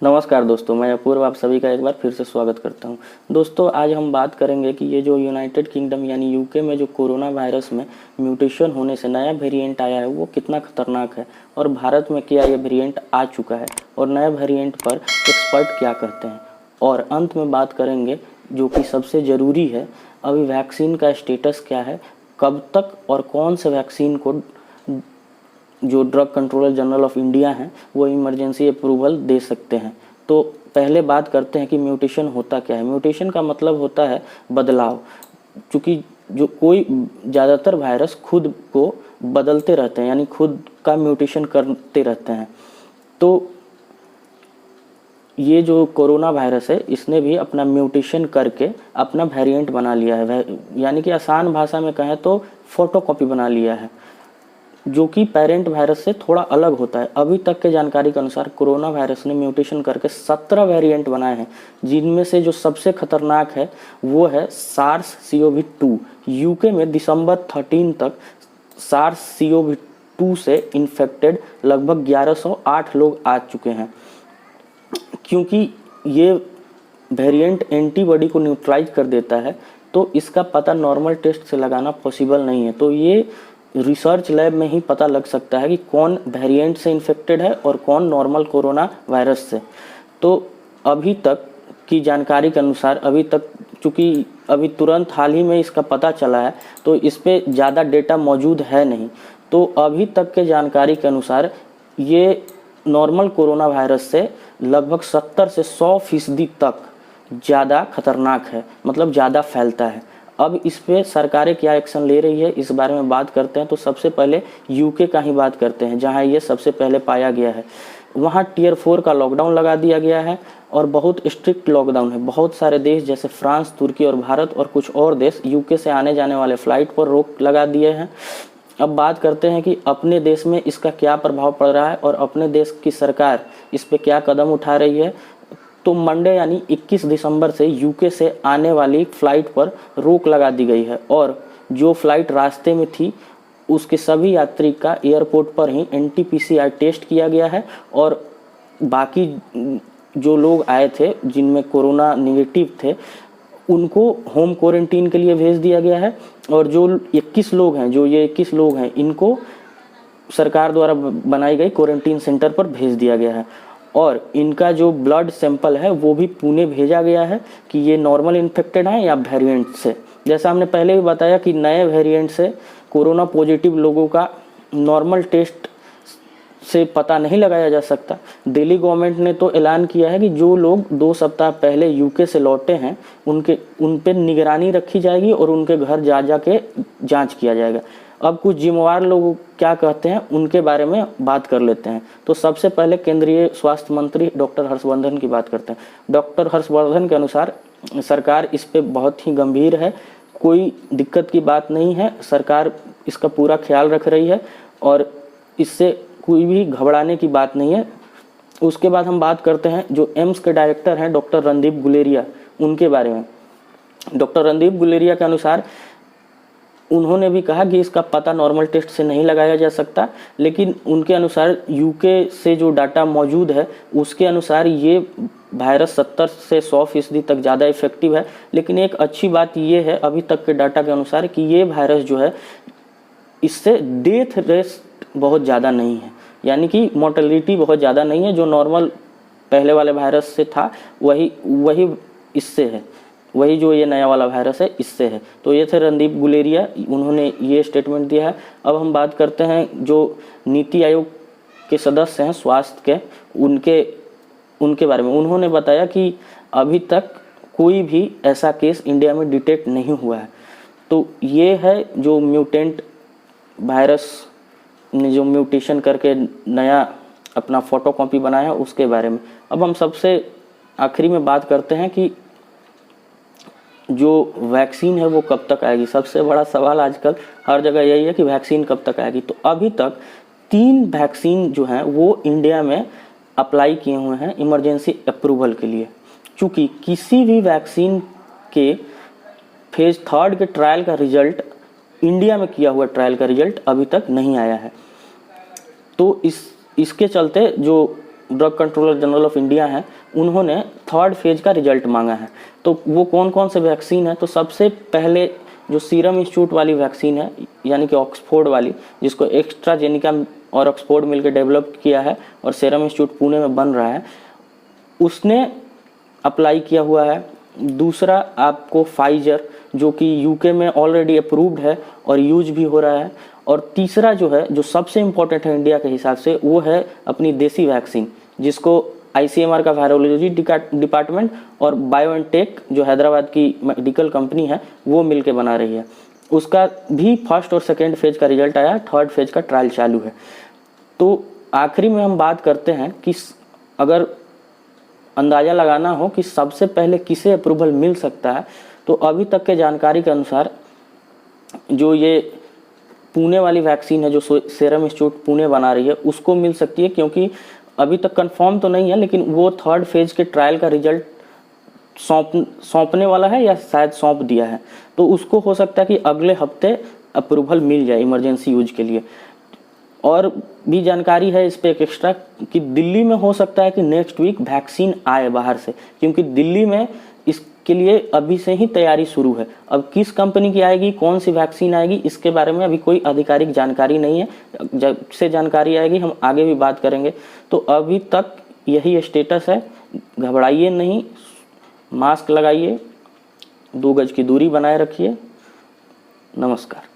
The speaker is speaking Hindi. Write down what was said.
नमस्कार दोस्तों, मैं अपूर्व आप सभी का एक बार फिर से स्वागत करता हूं। दोस्तों, आज हम बात करेंगे कि ये जो यूनाइटेड किंगडम यानी यूके में जो कोरोना वायरस में म्यूटेशन होने से नया वेरिएंट आया है वो कितना खतरनाक है और भारत में क्या ये वेरिएंट आ चुका है और नए वेरिएंट पर एक्सपर्ट क्या कहते हैं। और अंत में बात करेंगे जो कि सबसे ज़रूरी है, अभी वैक्सीन का स्टेटस क्या है, कब तक और कौन से वैक्सीन को जो drug controller general of India हैं वो इमरजेंसी अप्रूवल दे सकते हैं। तो पहले बात करते हैं कि म्यूटेशन होता क्या है। म्यूटेशन का मतलब होता है बदलाव, क्योंकि जो कोई ज़्यादातर वायरस खुद को बदलते रहते हैं यानी खुद का म्यूटेशन करते रहते हैं। तो ये जो कोरोना वायरस है इसने भी अपना म्यूटेशन करके अपना वेरिएंट बना लिया है, यानी कि आसान भाषा में कहें तो फोटोकॉपी बना लिया है, जो कि पेरेंट वायरस से थोड़ा अलग होता है। अभी तक के जानकारी के अनुसार कोरोना वायरस ने म्यूटेशन करके 17 वेरिएंट बनाए हैं, जिनमें से जो सबसे खतरनाक है वो है SARS-CoV-2। यूके में दिसंबर 13 तक SARS-CoV-2 से इन्फेक्टेड लगभग 1108 लोग आ चुके हैं। क्योंकि ये वेरिएंट एंटीबॉडी को न्यूट्रलाइज कर देता है, तो इसका पता नॉर्मल टेस्ट से लगाना पॉसिबल नहीं है। तो ये रिसर्च लैब में ही पता लग सकता है कि कौन वेरिएंट से इन्फेक्टेड है और कौन नॉर्मल कोरोना वायरस से। तो अभी तक की जानकारी के अनुसार अभी तक, चूँकि अभी तुरंत हाल ही में इसका पता चला है, तो इस पर ज़्यादा डेटा मौजूद है नहीं। तो अभी तक के जानकारी के अनुसार ये नॉर्मल कोरोना वायरस से लगभग 70 से 100% तक ज़्यादा खतरनाक है, मतलब ज़्यादा फैलता है। अब इस पे सरकारें क्या एक्शन ले रही है इस बारे में बात करते हैं। तो सबसे पहले यूके का ही बात करते हैं, जहां ये सबसे पहले पाया गया है। वहां Tier 4 का लॉकडाउन लगा दिया गया है और बहुत स्ट्रिक्ट लॉकडाउन है। बहुत सारे देश जैसे फ्रांस, तुर्की और भारत और कुछ और देश यूके से आने जाने वाले फ्लाइट पर रोक लगा दिए हैं। अब बात करते हैं कि अपने देश में इसका क्या प्रभाव पड़ रहा है और अपने देश की सरकार इस पर क्या कदम उठा रही है। तो मंडे यानी 21 दिसंबर से यूके से आने वाली फ़्लाइट पर रोक लगा दी गई है और जो फ़्लाइट रास्ते में थी उसके सभी यात्री का एयरपोर्ट पर ही NT-PCR टेस्ट किया गया है और बाकी जो लोग आए थे जिनमें कोरोना निगेटिव थे उनको होम क्वारंटीन के लिए भेज दिया गया है। और जो 21 लोग हैं इनको सरकार द्वारा बनाई गई क्वारंटीन सेंटर पर भेज दिया गया है। और इनका जो ब्लड सैंपल है वो भी पुणे भेजा गया है कि ये नॉर्मल इन्फेक्टेड हैं या वेरिएंट से। जैसा हमने पहले भी बताया कि नए वेरिएंट से कोरोना पॉजिटिव लोगों का नॉर्मल टेस्ट से पता नहीं लगाया जा सकता। दिल्ली गवर्नमेंट ने तो ऐलान किया है कि जो लोग 2 सप्ताह पहले यूके से लौटे हैं उन पे निगरानी रखी जाएगी और उनके घर जा के जांच किया जाएगा। अब कुछ जिम्मेवार लोग क्या कहते हैं उनके बारे में बात कर लेते हैं। तो सबसे पहले केंद्रीय स्वास्थ्य मंत्री डॉक्टर हर्षवर्धन की बात करते हैं। डॉक्टर हर्षवर्धन के अनुसार सरकार इस पे बहुत ही गंभीर है, कोई दिक्कत की बात नहीं है, सरकार इसका पूरा ख्याल रख रही है और इससे कोई भी घबराने की बात नहीं है। उसके बाद हम बात करते हैं जो एम्स के डायरेक्टर हैं डॉक्टर रणदीप गुलेरिया, उनके बारे में। डॉक्टर रणदीप गुलेरिया के अनुसार उन्होंने भी कहा कि इसका पता नॉर्मल टेस्ट से नहीं लगाया जा सकता, लेकिन उनके अनुसार यूके से जो डाटा मौजूद है उसके अनुसार ये वायरस 70 से 100% तक ज़्यादा इफेक्टिव है। लेकिन एक अच्छी बात ये है अभी तक के डाटा के अनुसार कि ये वायरस जो है इससे डेथ रेट बहुत ज़्यादा नहीं है, यानी कि मोर्टेलिटी बहुत ज़्यादा नहीं है। जो नॉर्मल पहले वाले वायरस से था वही इससे है, वही जो ये नया वाला वायरस है इससे है। तो ये थे रणदीप गुलेरिया, उन्होंने ये स्टेटमेंट दिया है। अब हम बात करते हैं जो नीति आयोग के सदस्य हैं स्वास्थ्य के, उनके बारे में। उन्होंने बताया कि अभी तक कोई भी ऐसा केस इंडिया में डिटेक्ट नहीं हुआ है। तो ये है जो म्यूटेंट वायरस ने जो म्यूटेशन करके नया अपना फोटोकॉपी बनाया है उसके बारे में। अब हम सबसे आखिरी में बात करते हैं कि जो वैक्सीन है वो कब तक आएगी। सबसे बड़ा सवाल आजकल हर जगह यही है कि वैक्सीन कब तक आएगी। तो अभी तक 3 वैक्सीन जो हैं वो इंडिया में अप्लाई किए हुए हैं इमरजेंसी अप्रूवल के लिए। चूँकि किसी भी वैक्सीन के फेज़ 3 के ट्रायल का रिजल्ट, इंडिया में किया हुआ ट्रायल का रिजल्ट अभी तक नहीं आया है। तो इसके चलते जो drug controller general of India हैं, उन्होंने थर्ड फेज का रिजल्ट मांगा है। तो वो कौन कौन से वैक्सीन है, तो सबसे पहले जो सीरम इंस्टीट्यूट वाली वैक्सीन है, यानी कि ऑक्सफोर्ड वाली, जिसको एस्ट्राजेनिका और ऑक्सफोर्ड मिलकर डेवलप किया है और सीरम इंस्टीट्यूट पुणे में बन रहा है, उसने अप्लाई किया हुआ है। दूसरा आपको फाइजर, जो कि यूके में ऑलरेडी अप्रूव्ड है और यूज भी हो रहा है। और तीसरा जो है, जो सबसे इम्पोर्टेंट है इंडिया के हिसाब से, वो है अपनी देसी वैक्सीन, जिसको आईसीएमआर का वायरोलॉजी डिपार्टमेंट और बायोएनटेक जो हैदराबाद की मेडिकल कंपनी है वो मिलके बना रही है। उसका भी फर्स्ट और सेकेंड फेज का रिजल्ट आया, थर्ड फेज का ट्रायल चालू है। तो आखिरी में हम बात करते हैं कि अगर अंदाज़ा लगाना हो कि सबसे पहले किसे अप्रूवल मिल सकता है, तो अभी तक के जानकारी के अनुसार जो ये पुणे वाली वैक्सीन है, जो सीरम इंस्टीट्यूट पुणे बना रही है, उसको मिल सकती है, क्योंकि अभी तक कंफर्म तो नहीं है, लेकिन वो थर्ड फेज के ट्रायल का रिजल्ट सौंपने वाला है या शायद सौंप दिया है। तो उसको हो सकता है कि अगले हफ्ते अप्रूवल मिल जाए इमरजेंसी यूज के लिए। और भी जानकारी है इस पे एक एक्स्ट्रा कि दिल्ली में हो सकता है कि नेक्स्ट वीक वैक्सीन आए बाहर से, क्योंकि दिल्ली में इसके लिए अभी से ही तैयारी शुरू है। अब किस कंपनी की आएगी, कौन सी वैक्सीन आएगी, इसके बारे में अभी कोई आधिकारिक जानकारी नहीं है। जब से जानकारी आएगी हम आगे भी बात करेंगे। तो अभी तक यही स्टेटस है, घबराइए नहीं, मास्क लगाइए, 2 गज की दूरी बनाए रखिए। नमस्कार।